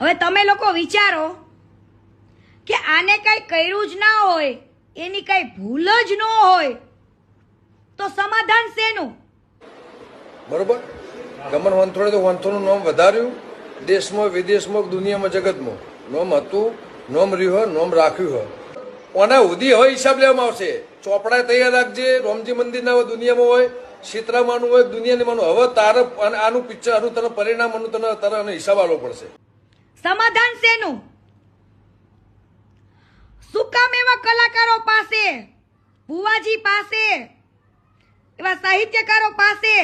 હવે તમે લોકો વિચારો કે આને કઈ કર્યું જ ના હોય, એની કઈ ભૂલ જ ન હોય, તો સમાધાન શેનું? બરોબર. ગમન વંથોડે તો વંથોનું નામ વધાર્યું, દેશમાં વિદેશમાં દુનિયામાં જગતમાં નોમ હતું, નોમ રહ્યું, નોમ રાખ્યું. ઓના ઉધી હવે હિસાબ લેવામાં આવશે. ચોપડા તૈયાર રાખજે. રોમજી મંદિરના હોય, દુનિયામાં હોય, સીતરામાનું હોય, દુનિયાની માનું. હવે તારે આનું પિક્ચર, આનું તને પરિણામ, આનું તને તારે હિસાબ આપવો પડશે. સમાધાન શેનું? શું કામ એવા કલાકારો પાસે, ભુવાજી પાસે, એવા સાહિત્યકારો પાસે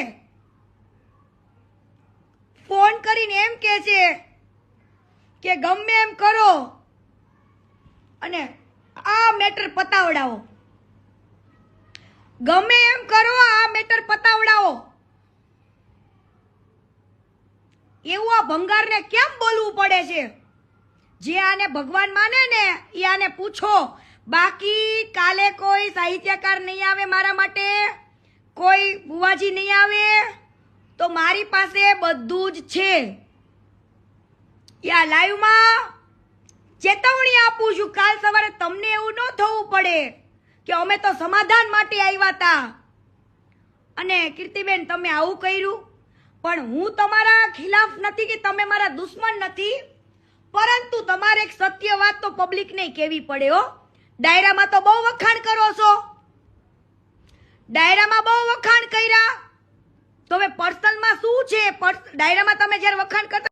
ફોન કરીને એમ કે છે કે ગમે એમ કરો અને આ મેટર પતાવડાવો, ગમે એમ કરો આ મેટર પતાવડાવો, એવું આ ભંગારને કેમ બોલવું પડે છે? જે આને ભગવાન માને ને એ આને પૂછો. બાકી કાલે કોઈ સાહિત્યકાર નહીં આવે મારા માટે, કોઈ બુવાજી નહીં આવે, તો મારી પાસે બધું જ છે. યા લાઈવમાં ચેતવણી આપું છું, કાલ સવારે તમને એવું ન થવું પડે કે અમે તો સમાધાન માટે આવ્યા હતા અને કીર્તિબેન તમે આવું કર્યું. પણ હું તમારા ખિલાફ નથી કે તમે મારા દુશ્મન નથી, પરંતુ તમારે એક સત્ય વાત તો પબ્લિકને કહેવી પડે. હો, ડાયરામાં તો બહુ વખાણ કરો છો, ડાયરામાં બહુ વખાણ કર્યા, તો હવે પર્સનલમાં શું છે? ડાયરામાં તમે જ્યારે વખાણ કરતા